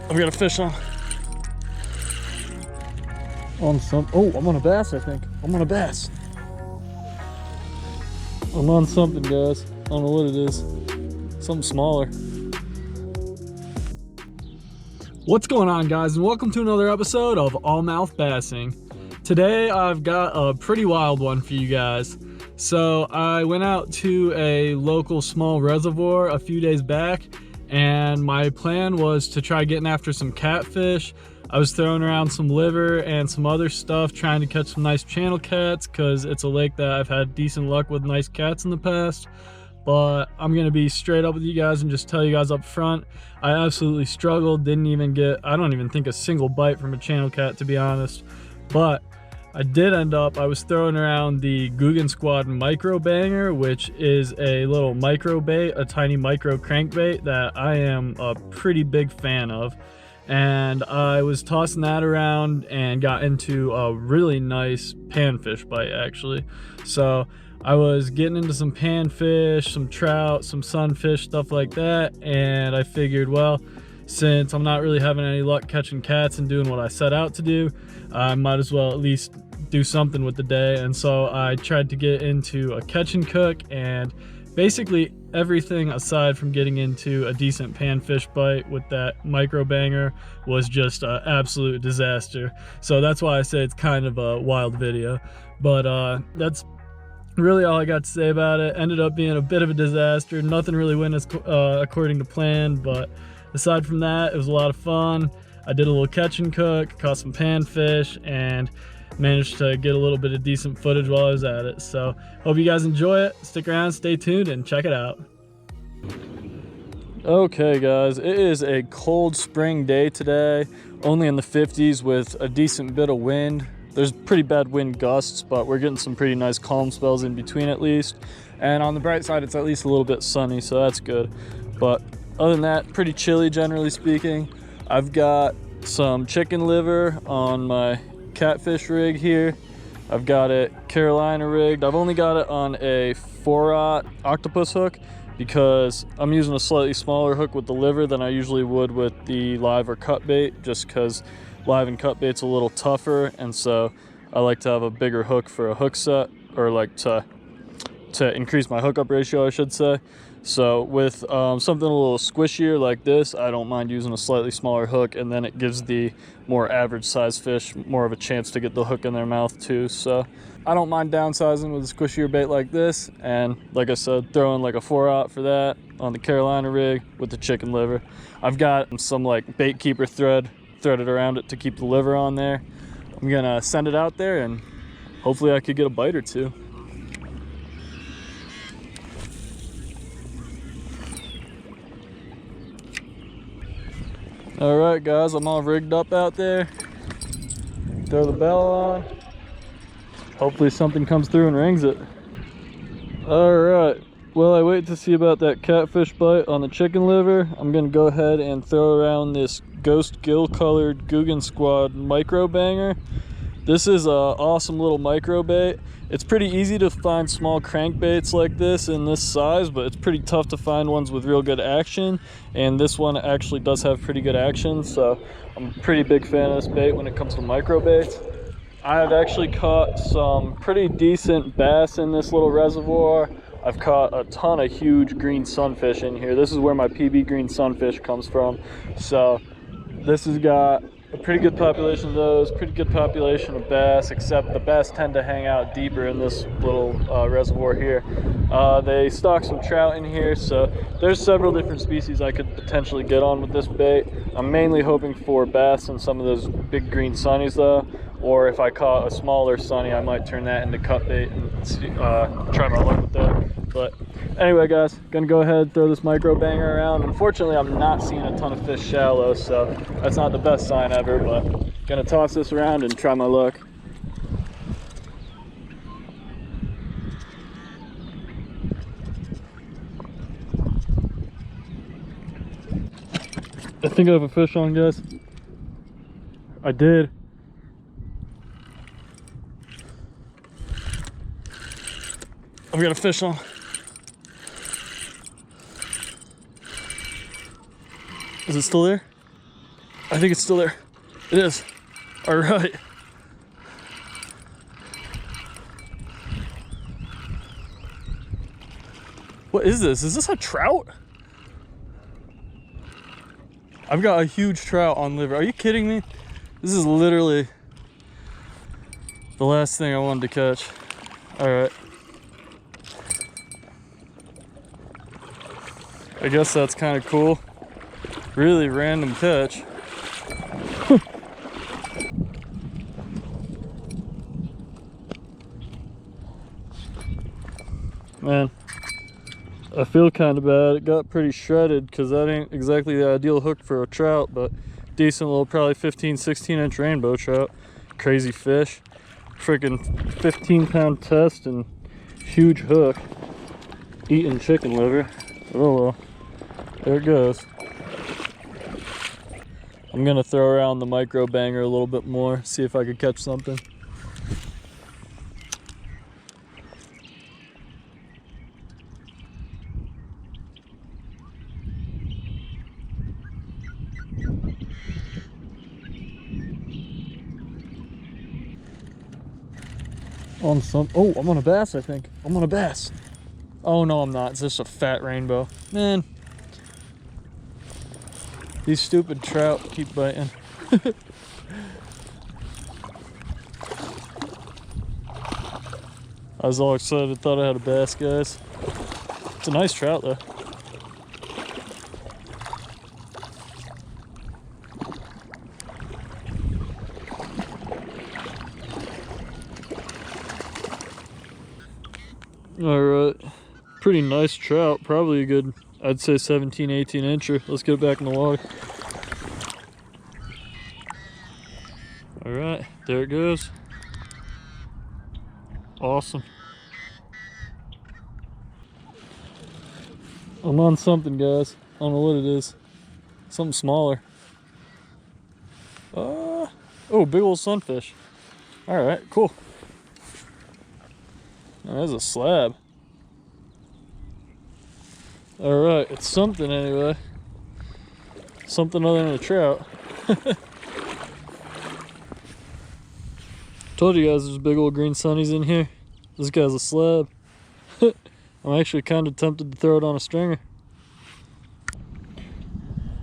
I've got a fish on some. Oh, I'm on a bass, I think. I'm on a bass. I'm on something, guys. I don't know what it is. Something smaller. What's going on, guys, and welcome to another episode of All Mouth Bassing. Today I've got a pretty wild one for you guys. So I went out to a local small reservoir a few days back, and my plan was to try getting after some catfish. I was throwing around some liver and some other stuff, trying to catch some nice channel cats, because it's a lake that I've had decent luck with nice cats in the past. But I'm gonna be straight up with you guys and just tell you guys up front, I absolutely struggled. Didn't even get, I don't even think, a single bite from a channel cat, to be honest. But I did end up, I was throwing around the Googan Squad micro banger, which is a little micro bait, a tiny micro crankbait that I am a pretty big fan of. And I was tossing that around and got into a really nice panfish bite, actually. So I was getting into some panfish, some trout, some sunfish, stuff like that. And I figured, well, since I'm not really having any luck catching cats and doing what I set out to do, I might as well at least do something with the day. And so I tried to get into a catch and cook, and basically everything aside from getting into a decent panfish bite with that micro banger was just an absolute disaster. So that's why I say it's kind of a wild video. But that's really all I got to say about it. Ended up being a bit of a disaster. Nothing really went as according to plan, but aside from that, it was a lot of fun. I did a little catch and cook, caught some panfish, and managed to get a little bit of decent footage while I was at it. So hope you guys enjoy it. Stick around, stay tuned, and check it out. Okay guys, it is a cold spring day today, only in the 50s with a decent bit of wind. There's pretty bad wind gusts, but we're getting some pretty nice calm spells in between at least. And on the bright side, it's at least a little bit sunny, so that's good. But other than that, pretty chilly generally speaking. I've got some chicken liver on my catfish rig here. I've got it Carolina rigged. I've only got it on a 4/0 octopus hook because I'm using a slightly smaller hook with the liver than I usually would with the live or cut bait, just because live and cut bait's a little tougher, and so I like to have a bigger hook for a hook set, or like to increase my hookup ratio, I should say. So with something a little squishier like this, I don't mind using a slightly smaller hook, and then it gives the more average size fish more of a chance to get the hook in their mouth too. So I don't mind downsizing with a squishier bait like this, and like I said, throwing like a 4/0 for that on the Carolina rig with the chicken liver. I've got some like bait keeper thread threaded around it to keep the liver on there. I'm gonna send it out there and hopefully I could get a bite or two. All right guys, I'm all rigged up out there. Throw the bell on. Hopefully something comes through and rings it. All right, while I wait to see about that catfish bite on the chicken liver, I'm gonna go ahead and throw around this ghost gill colored Googan Squad micro banger. This is an awesome little micro bait. It's pretty easy to find small crankbaits like this in this size, but it's pretty tough to find ones with real good action, and this one actually does have pretty good action, so I'm a pretty big fan of this bait when it comes to micro baits. I have actually caught some pretty decent bass in this little reservoir. I've caught a ton of huge green sunfish in here. This is where my PB green sunfish comes from, so this has got a pretty good population of those, pretty good population of bass, except the bass tend to hang out deeper in this little reservoir here. They stock some trout in here, so there's several different species I could potentially get on with this bait. I'm mainly hoping for bass and some of those big green sunnies though, or if I caught a smaller sunny, I might turn that into cut bait and see, try my luck with that. But anyway guys, gonna go ahead and throw this micro banger around. Unfortunately, I'm not seeing a ton of fish shallow, so that's not the best sign ever, but gonna toss this around and try my luck. I think I have a fish on, guys. I did. I've got a fish on. Is it still there? I think it's still there. It is. All right. What is this? Is this a trout? I've got a huge trout on liver. Are you kidding me? This is literally the last thing I wanted to catch. All right. I guess that's kind of cool. Really random catch. Man, I feel kind of bad. It got pretty shredded because that ain't exactly the ideal hook for a trout, but decent little, probably 15, 16 inch rainbow trout. Crazy fish. Freaking 15-pound test and huge hook. Eating chicken liver. Oh well. There it goes. I'm gonna throw around the micro banger a little bit more, see if I could catch something. On some, oh, I'm on a bass, I think. I'm on a bass. Oh no, I'm not. It's just a fat rainbow. Man. These stupid trout keep biting. I was all excited, thought I had a bass, guys. It's a nice trout though. All right, pretty nice trout, probably a good, I'd say 17, 18 incher. Let's get it back in the water. All right, there it goes. Awesome. I'm on something, guys. I don't know what it is. Something smaller. Oh, big old sunfish. All right, cool. Oh, there's a slab. All right, it's something anyway. Something other than a trout. Told you guys there's big old green sunnies in here. This guy's a slab. I'm actually kind of tempted to throw it on a stringer.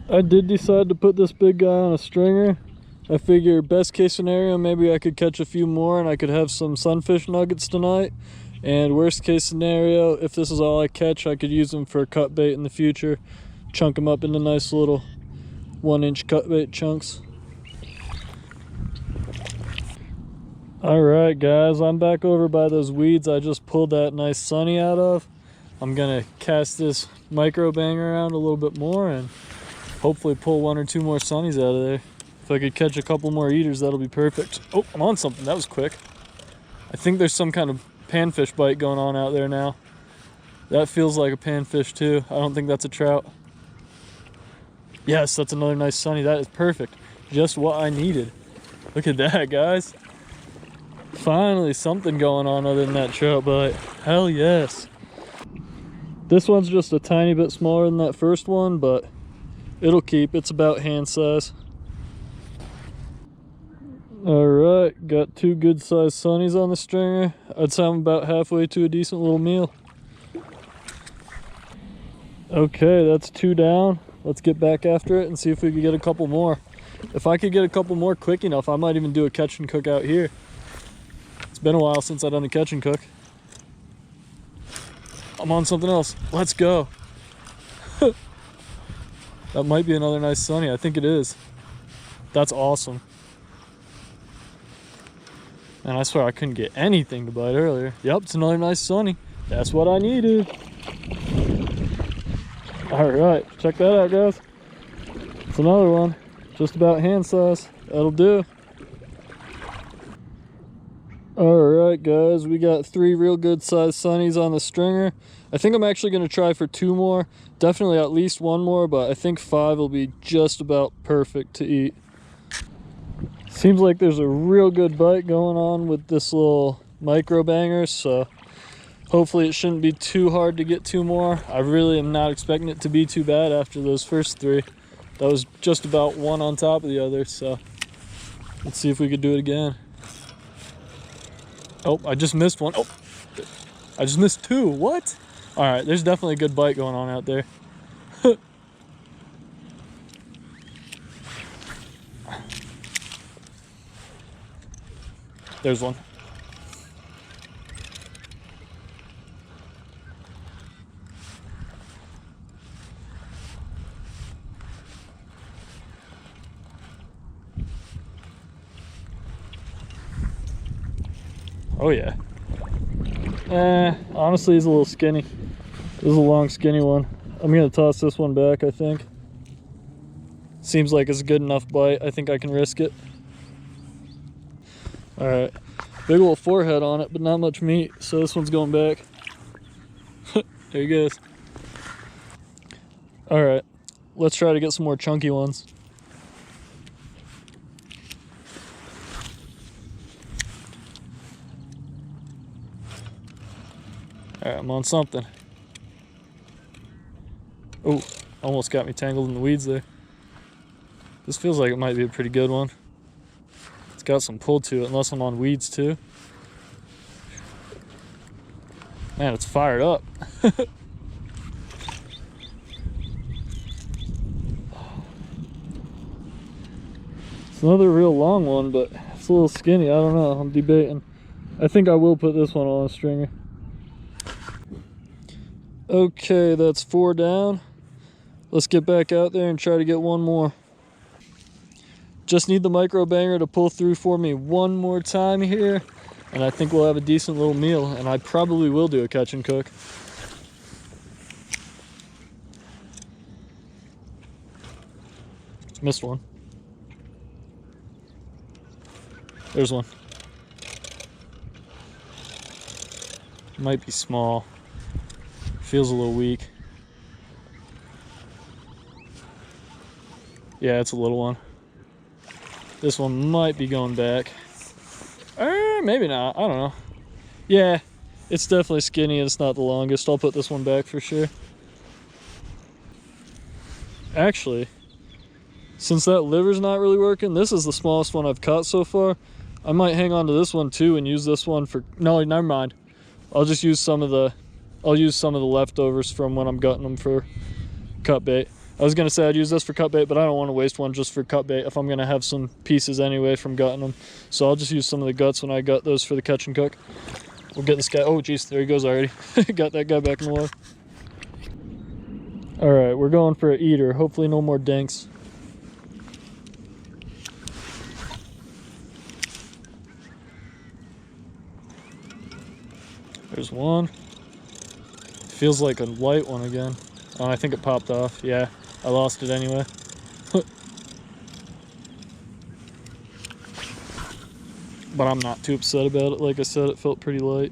I did decide to put this big guy on a stringer. I figure best case scenario, maybe I could catch a few more and I could have some sunfish nuggets tonight. And worst case scenario, if this is all I catch, I could use them for cut bait in the future. Chunk them up into nice little 1-inch cut bait chunks. All right, guys, I'm back over by those weeds I just pulled that nice sunny out of. I'm gonna cast this micro banger around a little bit more and hopefully pull 1 or 2 more sunnies out of there. If I could catch a couple more eaters, that'll be perfect. Oh, I'm on something. That was quick. I think there's some kind of panfish bite going on out there now. That feels like a panfish too. I don't think that's a trout. Yes, that's another nice sunny. That is perfect. Just what I needed. Look at that, guys. Finally something going on other than that trout bite. Hell yes. This one's just a tiny bit smaller than that first one, but it'll keep. It's about hand size. All right, got 2 good sized sunnies on the stringer. I'd say I'm about halfway to a decent little meal. Okay, that's 2 down. Let's get back after it and see if we can get a couple more. If I could get a couple more quick enough, I might even do a catch and cook out here. It's been a while since I've done a catch and cook. I'm on something else. Let's go. That might be another nice sunny. I think it is. That's awesome. And I swear I couldn't get anything to bite earlier. Yep, it's another nice sunny. That's what I needed. All right, check that out, guys. It's another one, just about hand size. That'll do. All right, guys, we got 3 real good sized sunnies on the stringer. I think I'm actually gonna try for 2 more. Definitely at least 1 more, but I think 5 will be just about perfect to eat. Seems like there's a real good bite going on with this little micro banger, so hopefully it shouldn't be too hard to get 2 more. I really am not expecting it to be too bad after those first 3. That was just about one on top of the other, so let's see if we could do it again. Oh, I just missed one. Oh, I just missed two. What? All right, there's definitely a good bite going on out there. There's one. Oh yeah. Honestly, he's a little skinny. This is a long, skinny one. I'm gonna toss this one back, I think. Seems like it's a good enough bite. I think I can risk it. All right, big old forehead on it, but not much meat, so this one's going back. There he goes. All right, let's try to get some more chunky ones. All right, I'm on something. Oh, almost got me tangled in the weeds there. This feels like it might be a pretty good one. It's got some pull to it, unless I'm on weeds too. Man, it's fired up. It's another real long one, but it's a little skinny. I don't know. I'm debating. I think I will put this one on a stringer. Okay, that's 4 down. Let's get back out there and try to get one more. Just need the micro banger to pull through for me one more time here, and I think we'll have a decent little meal, and I probably will do a catch and cook. Missed one. There's one. Might be small. Feels a little weak. Yeah, it's a little one. This one might be going back. Maybe not. I don't know. Yeah, it's definitely skinny and it's not the longest. I'll put this one back for sure. Actually, since that liver's not really working, this is the smallest one I've caught so far. I might hang on to this one too and use this one for... No, never mind. I'll just use some of the... I'll use some of the leftovers from when I'm gutting them for cut bait. I was gonna say I'd use this for cut bait, but I don't want to waste one just for cut bait if I'm gonna have some pieces anyway from gutting them. So I'll just use some of the guts when I gut those for the catch and cook. We'll get this guy. Oh geez, there he goes already. Got that guy back in the water. All right, we're going for an eater. Hopefully no more dinks. There's one. Feels like a light one again. Oh, I think it popped off. Yeah, I lost it anyway. But I'm not too upset about it. Like I said, it felt pretty light.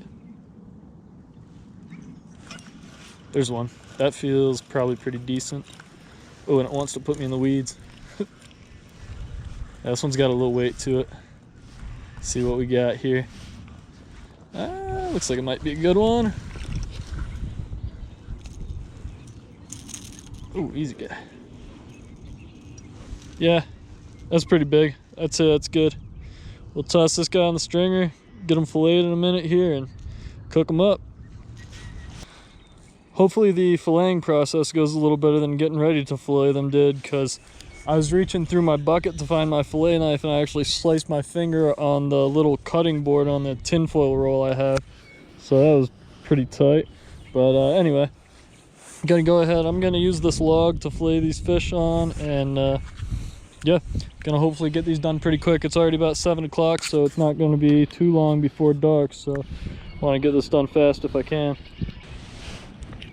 There's one. That feels probably pretty decent. Oh, and it wants to put me in the weeds. Yeah, this one's got a little weight to it. Let's see what we got here. Looks like it might be a good one. Ooh, easy guy. Yeah, that's pretty big. I'd say that's good. We'll toss this guy on the stringer, get him filleted in a minute here, and cook him up. Hopefully the filleting process goes a little better than getting ready to fillet them did, because I was reaching through my bucket to find my fillet knife and I actually sliced my finger on the little cutting board on the tinfoil roll I have. So that was pretty tight. But anyway, I'm gonna go ahead. I'm gonna use this log to fillet these fish on, and yeah, gonna hopefully get these done pretty quick. It's already about 7 o'clock, so it's not gonna be too long before dark. So I want to get this done fast if I can.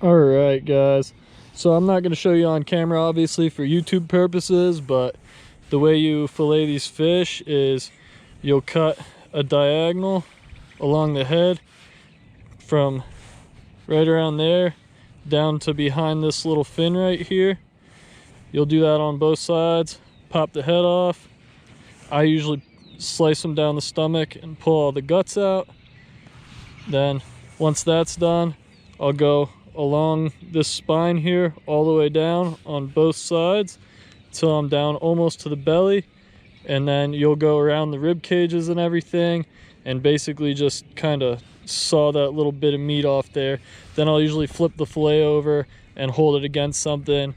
All right, guys. So I'm not gonna show you on camera, obviously, for YouTube purposes, but the way you fillet these fish is you'll cut a diagonal along the head from right around there down to behind this little fin right here. You'll do that on both sides, pop the head off. I usually slice them down the stomach and pull all the guts out. Then once that's done, I'll go along this spine here all the way down on both sides till I'm down almost to the belly, and then you'll go around the rib cages and everything and basically just kind of saw that little bit of meat off there. Then I'll usually flip the fillet over and hold it against something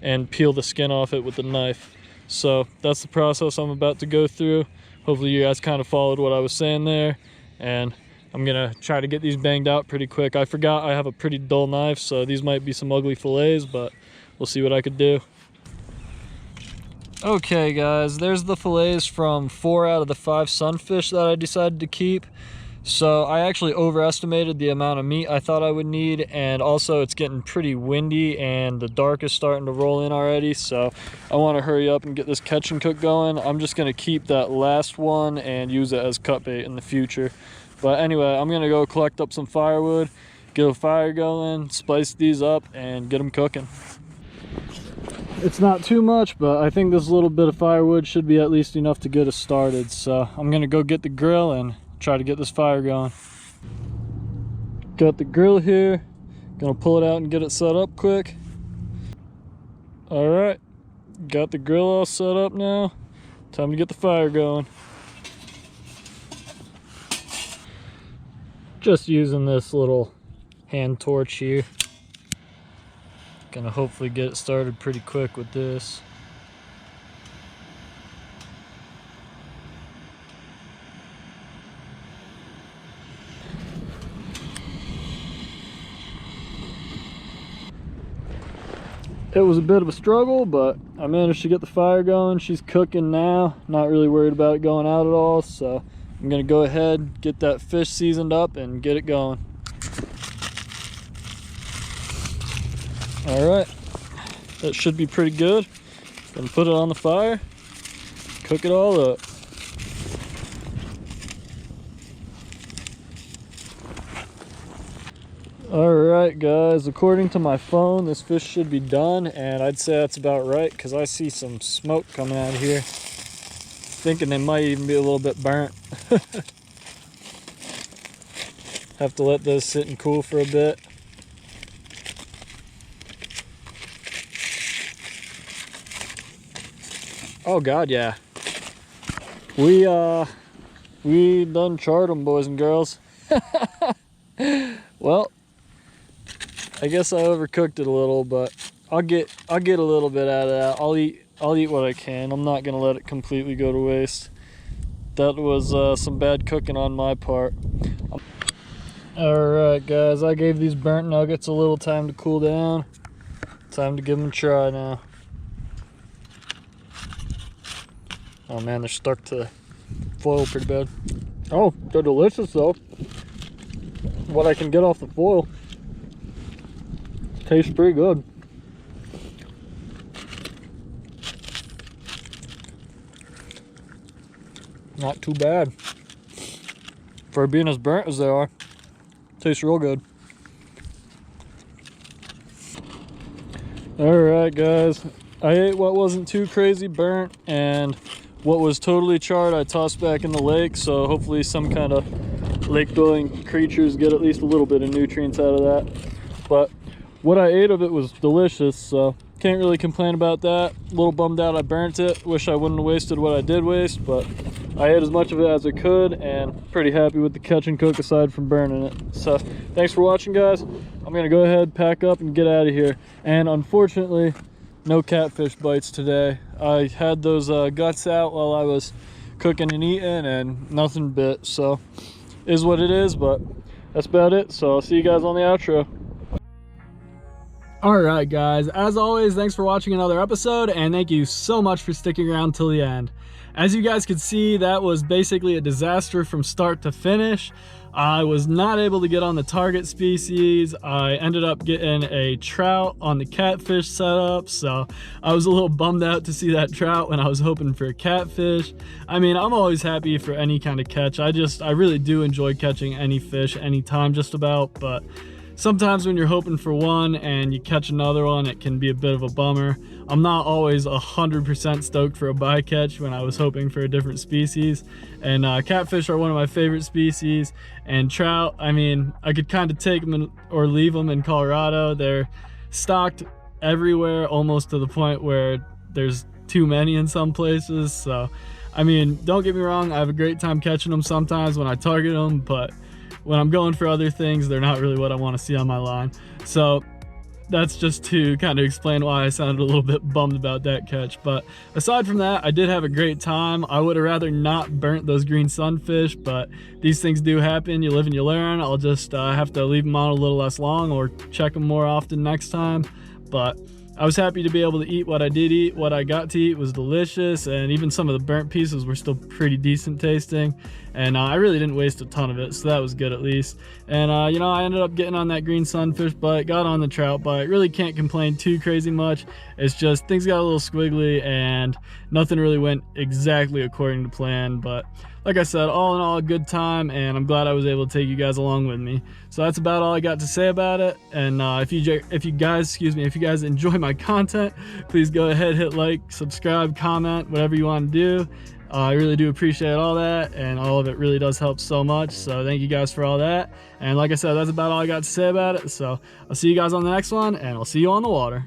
and peel the skin off it with a knife. So that's the process I'm about to go through. Hopefully you guys kind of followed what I was saying there, and I'm gonna try to get these banged out pretty quick. I forgot I have a pretty dull knife, so these might be some ugly fillets, but we'll see what I could do. Okay guys, there's the fillets from 4 out of the 5 sunfish that I decided to keep. So I actually overestimated the amount of meat I thought I would need, and also it's getting pretty windy and the dark is starting to roll in already, so I want to hurry up and get this catch and cook going. I'm just going to keep that last one and use it as cut bait in the future. But anyway, I'm going to go collect up some firewood, get a fire going, spice these up, and get them cooking. It's not too much, but I think this little bit of firewood should be at least enough to get us started. So I'm going to go get the grill and try to get this fire going. Got the grill here, gonna pull it out and get it set up quick. All right, got the grill all set up now. Time to get the fire going. Just using this little hand torch here. Gonna hopefully get it started pretty quick with this. It was a bit of a struggle, but I managed to get the fire going. She's cooking now. Not really worried about it going out at all, so I'm gonna go ahead, get that fish seasoned up and get it going. All right, that should be pretty good. Gonna put it on the fire, cook it all up. Alright guys, according to my phone, this fish should be done, and I'd say that's about right because I see some smoke coming out of here. Thinking they might even be a little bit burnt. Have to let those sit and cool for a bit. Oh god, yeah. We done charred them, boys and girls. Well, I guess I overcooked it a little, but I'll get a little bit out of that. I'll eat what I can. I'm not gonna let it completely go to waste. That was some bad cooking on my part. Alright guys, I gave these burnt nuggets a little time to cool down. Time to give them a try now. Oh man, they're stuck to the foil pretty bad. Oh, they're delicious though. What I can get off the foil. Tastes pretty good. Not too bad. For being as burnt as they are, tastes real good. Alright guys, I ate what wasn't too crazy burnt, and what was totally charred I tossed back in the lake, so hopefully some kind of lake-dwelling creatures get at least a little bit of nutrients out of that. But what I ate of it was delicious, so can't really complain about that. A little bummed out I burnt it. Wish I wouldn't have wasted what I did waste, but I ate as much of it as I could, and pretty happy with the catch and cook aside from burning it. So thanks for watching guys. I'm gonna go ahead, pack up, and get out of here. And unfortunately, no catfish bites today. I had those guts out while I was cooking and eating, and nothing bit. So is what it is, but that's about it. So I'll see you guys on the outro. Alright guys, as always, thanks for watching another episode, and thank you so much for sticking around till the end. As you guys could see, that was basically a disaster from start to finish. I was not able to get on the target species. I ended up getting a trout on the catfish setup, so I was a little bummed out to see that trout when I was hoping for a catfish. I mean, I'm always happy for any kind of catch. I really do enjoy catching any fish anytime just about, but sometimes when you're hoping for one and you catch another one, it can be a bit of a bummer. I'm not always 100% stoked for a bycatch when I was hoping for a different species. And catfish are one of my favorite species. And trout, I mean, I could kind of take them or leave them in Colorado. They're stocked everywhere, almost to the point where there's too many in some places. So I mean, don't get me wrong, I have a great time catching them sometimes when I target them, but when I'm going for other things, they're not really what I want to see on my line. So that's just to kind of explain why I sounded a little bit bummed about that catch. But aside from that, I did have a great time. I would have rather not burnt those green sunfish, but these things do happen. You live and you learn. I'll just have to leave them on a little less long or check them more often next time. But I was happy to be able to eat what I did eat. What I got to eat was delicious, and even some of the burnt pieces were still pretty decent tasting. And I really didn't waste a ton of it, so that was good at least. And you know, I ended up getting on that green sunfish bite, got on the trout bite. Really can't complain too crazy much. It's just things got a little squiggly and nothing really went exactly according to plan. But like I said, all in all, a good time, and I'm glad I was able to take you guys along with me. So that's about all I got to say about it. And if you guys enjoy my content, please go ahead, hit like, subscribe, comment, whatever you want to do. I really do appreciate all that, and all of it really does help so much. So thank you guys for all that. And like I said, that's about all I got to say about it. So I'll see you guys on the next one, and I'll see you on the water.